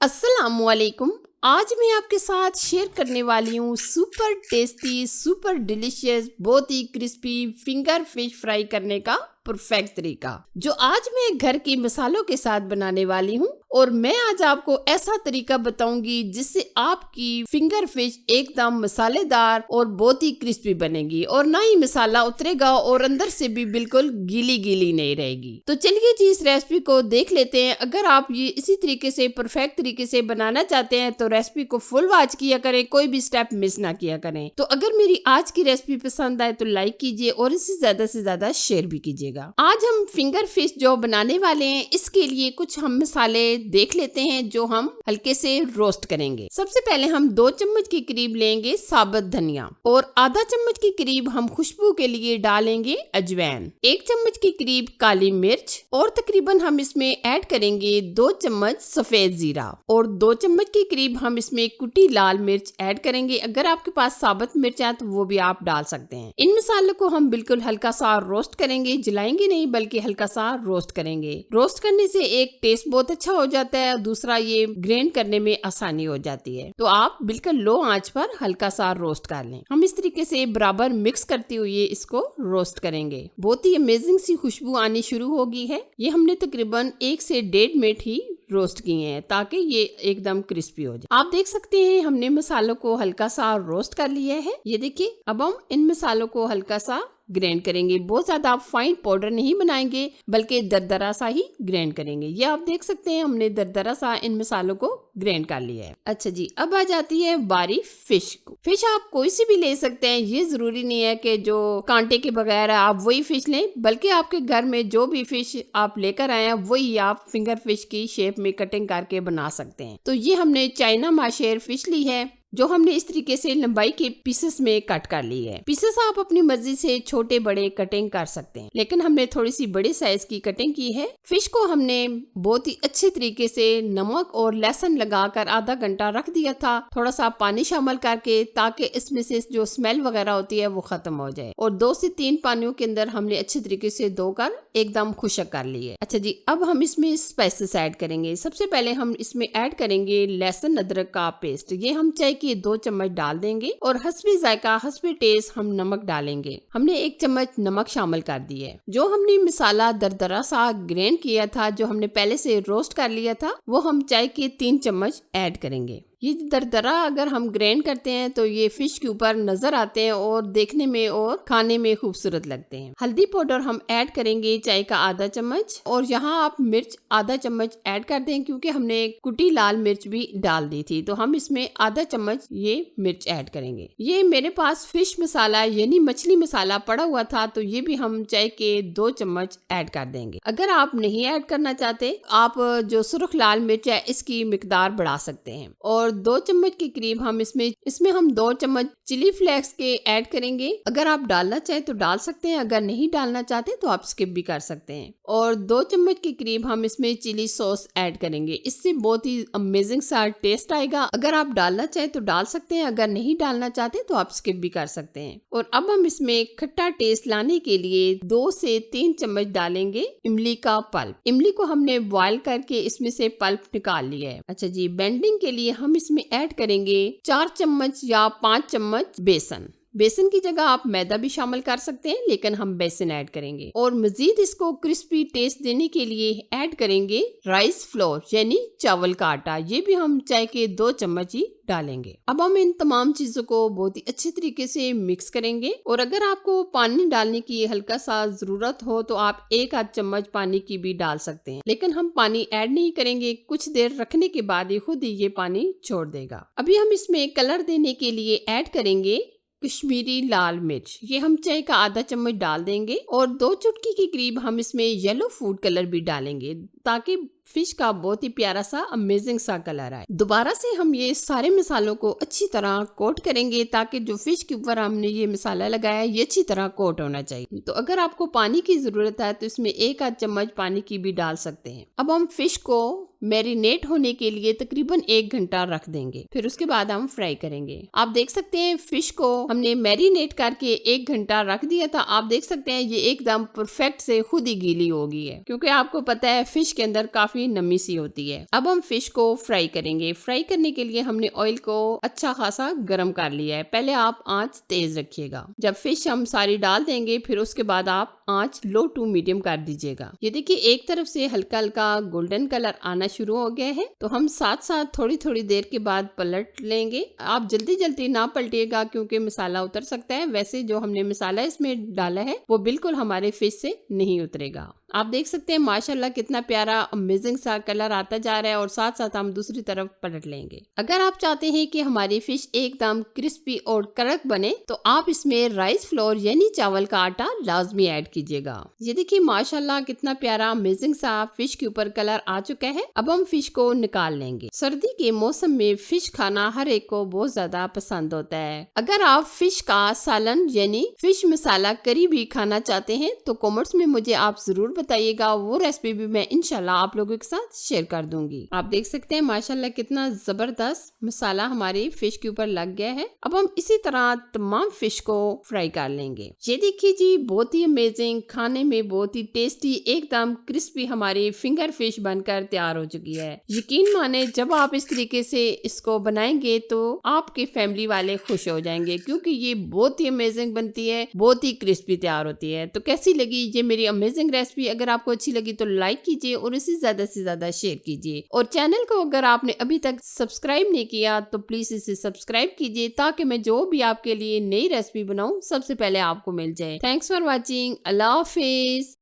अस्सलामुअलैकुम। आज मैं आपके साथ शेयर करने वाली हूँ सुपर टेस्टी, सुपर डिलीशियस, बहुत ही क्रिस्पी फिंगर फिश फ्राई करने का परफेक्ट तरीका, जो आज मैं घर के मसालों के साथ बनाने वाली हूँ। और मैं आज आपको ऐसा तरीका बताऊंगी जिससे आपकी फिंगर फिश एकदम मसालेदार और बहुत ही क्रिस्पी बनेगी और ना ही मसाला उतरेगा और अंदर से भी बिल्कुल गीली गीली नहीं रहेगी। तो चलिए जी इस रेसिपी को देख लेते हैं। अगर आप ये इसी तरीके से परफेक्ट तरीके से बनाना चाहते हैं तो रेसिपी को फुल वॉच किया करें, कोई भी स्टेप मिस ना किया करें। तो अगर मेरी आज की रेसिपी पसंद आए तो लाइक कीजिए और इसे ज्यादा से ज्यादा शेयर भी कीजिएगा। आज हम फिंगर फिश जो बनाने वाले हैं इसके लिए कुछ हम मसाले देख लेते हैं जो हम हल्के से रोस्ट करेंगे। सबसे पहले हम 2 चम्मच के करीब लेंगे साबुत धनिया और आधा चम्मच के करीब हम खुशबू के लिए डालेंगे अजवाइन, 1 चम्मच के करीब काली मिर्च और तकरीबन हम इसमें ऐड करेंगे 2 चम्मच सफेद जीरा और 2 चम्मच के करीब हम इसमें कुटी लाल मिर्च ऐड करेंगे। अगर आपके पास साबुत मिर्च है तो वो भी आप डाल सकते हैं। इन मसालों को हम बिल्कुल हल्का सा रोस्ट करेंगे, जलाएंगे नहीं बल्कि हल्का सा रोस्ट करेंगे। रोस्ट करने से एक टेस्ट बहुत अच्छा हो जाता है और दूसरा ये ग्राइंड करने में आसानी हो जाती है। तो आप बिल्कुल लो आंच पर हल्का सा रोस्ट कर लें। हम इस तरीके से बराबर मिक्स करते हुए इसको रोस्ट करेंगे। बहुत ही अमेजिंग सी खुशबू आनी शुरू हो गई है। ये हमने तकरीबन 1 से 1.5 मिनट ही रोस्ट किए हैं ताकि ये एकदम क्रिस्पी हो जाए। आप देख सकते हैं हमने मसालों को हल्का सा रोस्ट कर लिया है। ये देखिए, अब हम इन मसालों को हल्का सा ग्राइंड करेंगे। बहुत ज्यादा आप फाइन पाउडर नहीं बनाएंगे बल्कि दरदरा सा ही ग्राइंड करेंगे। ये आप देख सकते हैं हमने दरदरा सा इन मसालों को ग्राइंड कर लिया है। अच्छा जी, अब आ जाती है बारी फिश को। फिश आप कोई सी भी ले सकते हैं, ये जरूरी नहीं है कि जो कांटे के बगैर आप वही फिश लें, बल्कि आपके घर में जो भी फिश आप लेकर आए हैं वही आप फिंगर फिश की शेप में कटिंग करके बना सकते हैं। तो ये हमने चाइना माशेर फिश ली है जो हमने इस तरीके से लंबाई के पीसेस में कट कर ली है। पीसेस आप अपनी मर्जी से छोटे बड़े कटिंग कर सकते हैं, लेकिन हमने थोड़ी सी बड़े साइज की कटिंग की है। फिश को हमने बहुत ही अच्छे तरीके से नमक और लहसुन लगाकर आधा घंटा रख दिया था, थोड़ा सा पानी शामिल करके, ताकि इसमें से जो स्मेल वगैरह होती है वो खत्म हो जाए। और 2 से 3 पानियों के अंदर हमने अच्छे तरीके से धोकर एकदम खुश्क कर ली है। अच्छा जी, अब हम इसमें स्पाइसेस ऐड करेंगे। सबसे पहले हम इसमें ऐड करेंगे लहसुन अदरक का पेस्ट। ये हम चाय के 2 चम्मच डाल देंगे और हस्बे जायका हस्बे टेस्ट हम नमक डालेंगे। हमने 1 चम्मच नमक शामिल कर दी है। जो हमने मसाला दरदरा सा ग्राइंड किया था, जो हमने पहले से रोस्ट कर लिया था, वो हम चाय के 3 चम्मच ऐड करेंगे। ये दरदरा अगर हम ग्राइंड करते हैं तो ये फिश के ऊपर नजर आते हैं और देखने में और खाने में खूबसूरत लगते हैं। हल्दी पाउडर हम ऐड करेंगे चाय का आधा चम्मच और यहाँ आप मिर्च आधा चम्मच ऐड कर दें, क्योंकि हमने कुटी लाल मिर्च भी डाल दी थी, तो हम इसमें आधा चम्मच ये मिर्च ऐड करेंगे। ये मेरे पास फिश मसाला यानी मछली मसाला पड़ा हुआ था, तो ये भी हम चाय के 2 चम्मच ऐड कर देंगे। अगर आप नहीं ऐड करना चाहते, आप जो सुर्ख लाल मिर्च है इसकी मिकदार बढ़ा सकते हैं। और 2 चम्मच के करीब हम इसमें हम 2 चम्मच चिली फ्लेक्स के ऐड करेंगे। अगर आप डालना चाहें तो डाल सकते हैं, अगर नहीं डालना चाहते तो आप स्किप भी कर सकते हैं। और 2 चम्मच के करीब हम इसमें चिली सॉस ऐड करेंगे। इससे बहुत ही अमेजिंग सा टेस्ट आएगा। अगर आप डालना चाहें तो डाल सकते हैं, अगर नहीं डालना चाहते तो आप स्किप भी कर सकते हैं। और अब हम इसमें खट्टा टेस्ट लाने के लिए 2 से 3 चम्मच डालेंगे इमली का पल्प। इमली को हमने बॉयल करके इसमें से पल्प निकाल लिया है। अच्छा जी, बेंडिंग के लिए हम इसमें ऐड करेंगे 4 चम्मच या 5 चम्मच बेसन। बेसन की जगह आप मैदा भी शामिल कर सकते हैं, लेकिन हम बेसन ऐड करेंगे। और मजीद इसको क्रिस्पी टेस्ट देने के लिए ऐड करेंगे राइस फ्लोर यानी चावल का आटा। ये भी हम चाय के 2 चम्मच ही डालेंगे। अब हम इन तमाम चीजों को बहुत ही अच्छे तरीके से मिक्स करेंगे। और अगर आपको पानी डालने की हल्का सा जरूरत हो तो आप 1 आध चम्मच पानी की भी डाल सकते हैं, लेकिन हम पानी ऐड नहीं करेंगे। कुछ देर रखने के बाद ही खुद ही ये पानी छोड़ देगा। अभी हम इसमें कलर देने के लिए ऐड करेंगे कश्मीरी लाल मिर्च। ये हम चाय का आधा चम्मच डाल देंगे और 2 चुटकी के करीब हम इसमें येलो फूड कलर भी डालेंगे, ताकि फिश का बहुत ही प्यारा सा अमेजिंग सा कलर आए। दोबारा से हम ये सारे मसालों को अच्छी तरह कोट करेंगे, ताकि जो फिश के ऊपर हमने ये मसाला लगाया ये अच्छी तरह कोट होना चाहिए। तो अगर आपको पानी की जरूरत है तो इसमें 1 आध चम्मच पानी की भी डाल सकते हैं। अब हम फिश को मैरिनेट होने के लिए तकरीबन 1 घंटा रख देंगे, फिर उसके बाद हम फ्राई करेंगे। आप देख सकते हैं फिश को हमने मैरिनेट करके 1 घंटा रख दिया था। आप देख सकते हैं ये एकदम परफेक्ट से खुद ही गीली हो गई है, क्योंकि आपको पता है फिश के अंदर काफी काफी नमी सी होती है। अब हम फिश को फ्राई करेंगे। फ्राई करने के लिए हमने ऑयल को अच्छा खासा गर्म कर लिया है। पहले आप आंच तेज रखिएगा। जब फिश हम सारी डाल देंगे फिर उसके बाद आप आंच लो टू मीडियम कर दीजिएगा। ये देखिए एक तरफ से हल्का हल्का गोल्डन कलर आना शुरू हो गया है, तो हम साथ साथ थोड़ी थोड़ी देर के बाद पलट लेंगे। आप जल्दी जल्दी ना पलटिएगा क्योंकि मसाला उतर सकता है। वैसे जो हमने मसाला इसमें डाला है वो बिल्कुल हमारे फिश से नहीं उतरेगा। आप देख सकते हैं माशाल्लाह कितना प्यारा अमेजिंग सा कलर आता जा रहा है और साथ साथ हम दूसरी तरफ पलट लेंगे। अगर आप चाहते हैं कि हमारी फिश एकदम क्रिस्पी और कड़क बने तो आप इसमें राइस फ्लोर यानी चावल का आटा लाजमी ऐड कीजिएगा। ये देखिए माशाल्लाह कितना प्यारा अमेजिंग सा फिश के ऊपर कलर आ चुका है। अब हम फिश को निकाल लेंगे। सर्दी के मौसम में फिश खाना हर एक को बहुत ज्यादा पसंद होता है। अगर आप फिश का सालन यानी फिश मसाला करी भी खाना चाहते हैं तो कमेंट्स में मुझे आप जरूर बताइएगा। वो रेसिपी भी मैं इंशाल्लाह आप लोगों के साथ शेयर कर दूंगी। आप देख सकते हैं माशाल्लाह कितना जबरदस्त मसाला हमारी फिश के ऊपर लग गया है। अब हम इसी तरह तमाम फिश को फ्राई कर लेंगे। ये देखिए जी बहुत ही अमेजिंग, खाने में बहुत ही टेस्टी, एकदम क्रिस्पी हमारी फिंगर फिश बनकर तैयार हो चुकी है। यकीन माने जब आप इस तरीके से इसको बनाएंगे तो आपके फैमिली वाले खुश हो जाएंगे क्योंकि ये बहुत ही अमेजिंग बनती है, बहुत ही क्रिस्पी तैयार होती है। तो कैसी लगी ये मेरी अमेजिंग रेसिपी? अगर आपको अच्छी लगी तो लाइक कीजिए और इसे ज्यादा से ज्यादा शेयर कीजिए। और चैनल को अगर आपने अभी तक सब्सक्राइब नहीं किया तो प्लीज इसे सब्सक्राइब कीजिए ताकि मैं जो भी आपके लिए नई रेसिपी बनाऊं सबसे पहले आपको मिल जाए। Thanks for watching. Allah Hafiz.